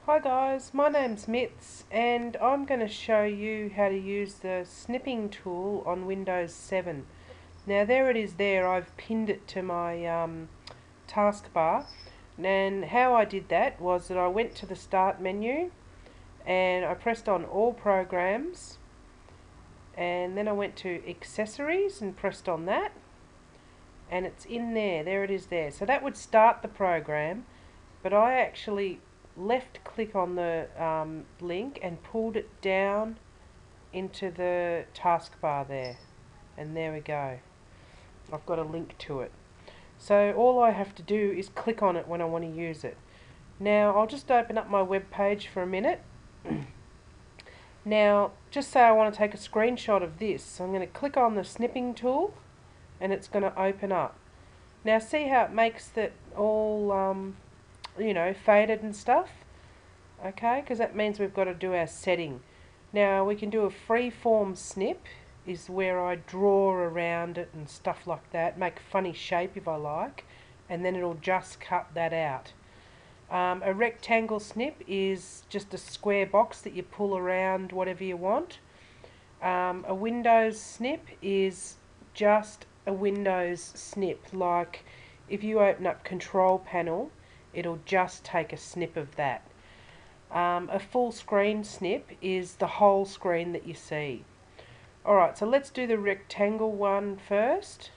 Hi guys, my name's Mitz and I'm going to show you how to use the snipping tool on Windows 7. Now there it is there, I've pinned it to my taskbar, and how I did that was that I went to the start menu and I pressed on all programs, and then I went to accessories and pressed on that, and it's in there it is there. So that would start the program, but I actually left click on the link and pulled it down into the taskbar there, and there we go. I've got a link to it. So all I have to do is click on it when I want to use it. Now I'll just open up my web page for a minute. Now just say I want to take a screenshot of this, so I'm going to click on the snipping tool and it's going to open up. Now see how it makes that all faded and stuff? Okay, because that means we've got to do our setting. Now we can do a free-form snip, is where I draw around it and stuff like that, make a funny shape if I like, and then it'll just cut that out. A rectangle snip is just a square box that you pull around whatever you want. A Windows snip is just a Windows snip, like if you open up Control Panel, it'll just take a snip of that. A full screen snip is the whole screen that you see. Alright, so let's do the rectangle one first.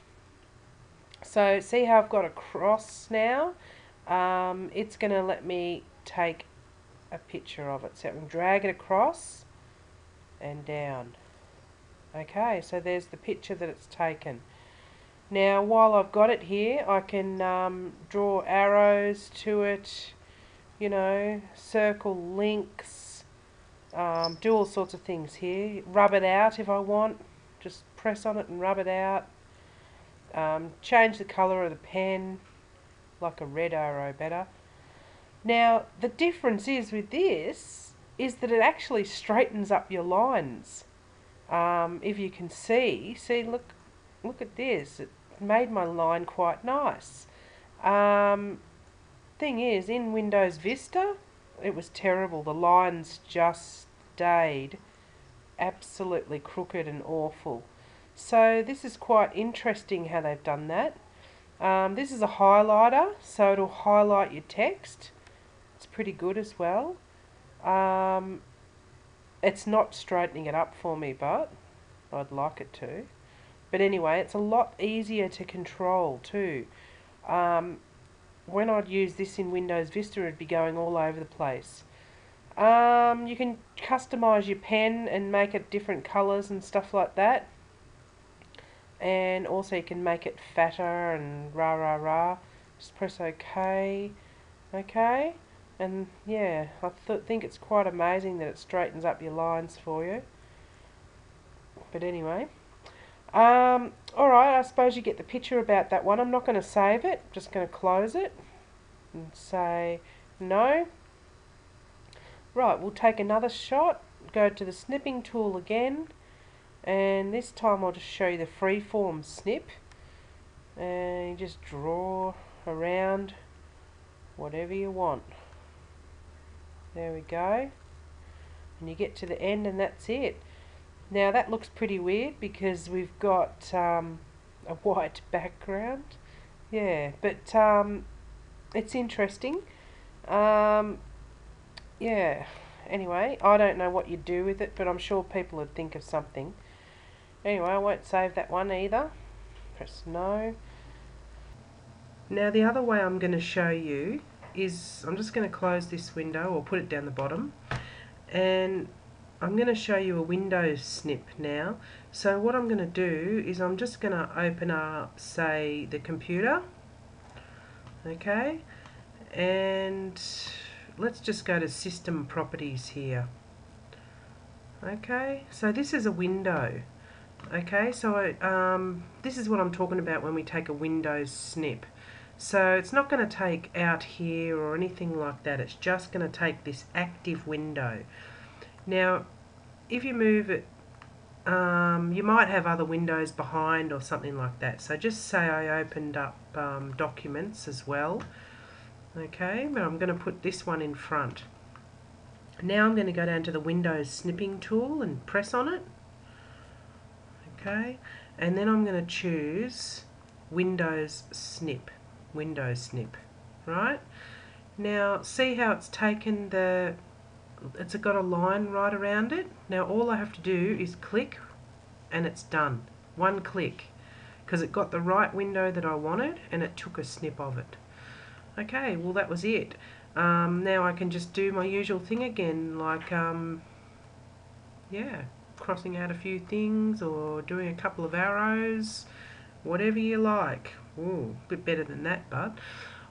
So see how I've got a cross now? It's going to let me take a picture of it. So I can drag it across and down. Okay, so there's the picture that it's taken. Now while I've got it here, I can draw arrows to it, circle links, do all sorts of things here. Rub it out if I want, just press on it and rub it out. Change the colour of the pen, like a red arrow better. Now the difference is with this is that it actually straightens up your lines. If you can see, look at this, it made my line quite nice. Thing is, in Windows Vista it was terrible. The lines just stayed absolutely crooked and awful. So this is quite interesting how they've done that. This is a highlighter, so it'll highlight your text. It's pretty good as well. It's not straightening it up for me, but I'd like it to. But anyway, it's a lot easier to control too. When I'd use this in Windows Vista, it'd be going all over the place. You can customise your pen and make it different colours and stuff like that. And also you can make it fatter and rah rah rah. Just press OK. OK. And yeah, I think it's quite amazing that it straightens up your lines for you. But anyway. Alright, I suppose you get the picture about that one. I'm not going to save it, I'm just going to close it and say no. Right, we'll take another shot, go to the snipping tool again, and this time I'll just show you the freeform snip, and you just draw around whatever you want. There we go, and you get to the end and that's it. Now that looks pretty weird because we've got a white background. Yeah, but it's interesting. Yeah, anyway, I don't know what you'd do with it, but I'm sure people would think of something. Anyway, I won't save that one either. Press no. Now the other way I'm going to show you is, I'm just going to close this window or put it down the bottom, and I'm going to show you a Windows snip now. So what I'm going to do is I'm just going to open up, say, the computer. Okay, and let's just go to System Properties here. Okay, so this is a window. Okay, so this is what I'm talking about when we take a Windows snip. So it's not going to take out here or anything like that. It's just going to take this active window. Now, if you move it, you might have other windows behind or something like that. So just say I opened up documents as well. Okay, but I'm going to put this one in front. Now I'm going to go down to the Windows snipping tool and press on it. Okay, and then I'm going to choose Windows Snip. Windows Snip. Right? Now see how it's taken it's got a line right around it. Now all I have to do is click and it's done. One click. Because it got the right window that I wanted and it took a snip of it. Okay, well that was it. Now I can just do my usual thing again, like yeah, crossing out a few things or doing a couple of arrows, whatever you like. Ooh, a bit better than that, but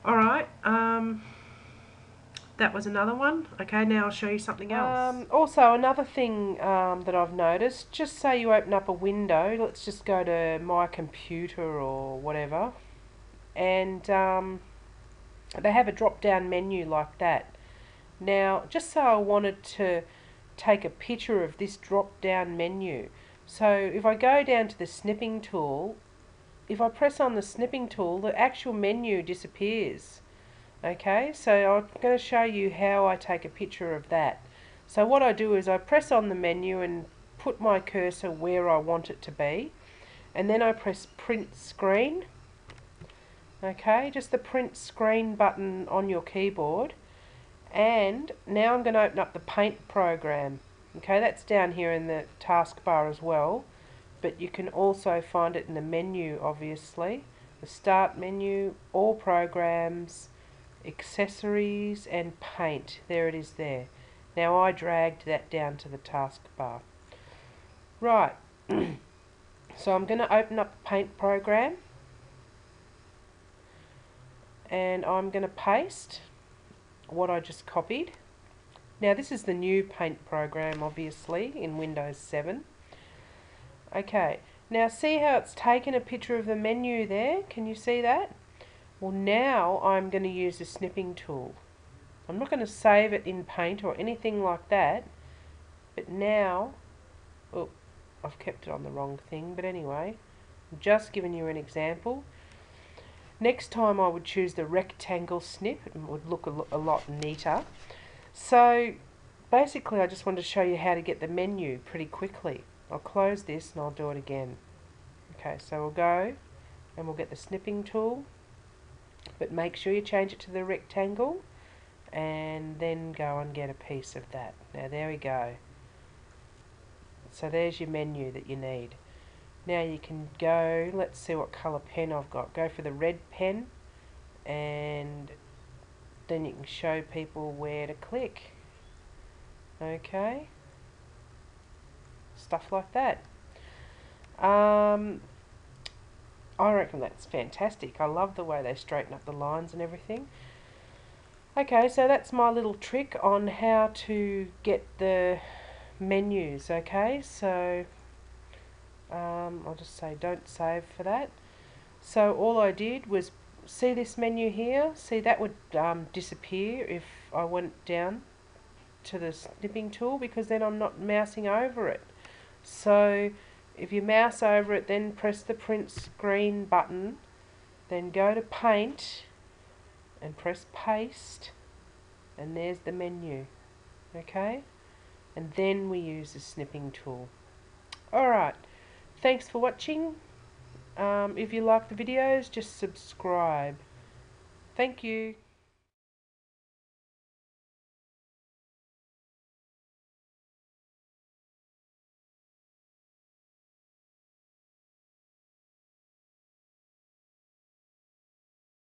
alright, that was another one. Okay, now I'll show you something else. Also, another thing that I've noticed, just say you open up a window, let's just go to my computer or whatever, and they have a drop down menu like that. Now, just say I wanted to take a picture of this drop down menu. So if I go down to the snipping tool, if I press on the snipping tool, the actual menu disappears. Okay, so I'm going to show you how I take a picture of that. So what I do is I press on the menu and put my cursor where I want it to be, and then I press print screen. Okay, just the print screen button on your keyboard, and now I'm going to open up the paint program. Okay, that's down here in the taskbar as well, but you can also find it in the menu, obviously. The start menu, all programs, accessories and paint. There it is there. Now I dragged that down to the taskbar. Right, so I'm going to open up the paint program and I'm going to paste what I just copied. Now this is the new paint program, obviously, in Windows 7. Okay, now see how it's taken a picture of the menu there? Can you see that? Well, now I'm going to use the snipping tool. I'm not going to save it in Paint or anything like that, but now, oh, I've kept it on the wrong thing, but anyway, I'm just giving you an example. Next time I would choose the rectangle snip, it would look a lot neater. So basically I just wanted to show you how to get the menu pretty quickly. I'll close this and I'll do it again. Okay, so we'll go and we'll get the snipping tool, but make sure you change it to the rectangle and then go and get a piece of that. Now there we go. So there's your menu that you need. Now you can go, let's see what colour pen I've got. Go for the red pen and then you can show people where to click. Okay. Stuff like that. I reckon that's fantastic. I love the way they straighten up the lines and everything. Okay, so that's my little trick on how to get the menus. Okay, so I'll just say don't save for that. So all I did was see this menu here. See, that would disappear if I went down to the snipping tool, because then I'm not mousing over it. So if you mouse over it, then press the print screen button, then go to paint and press paste, and there's the menu. Okay, and then we use the snipping tool. Alright, thanks for watching. If you like the videos, just subscribe. Thank you.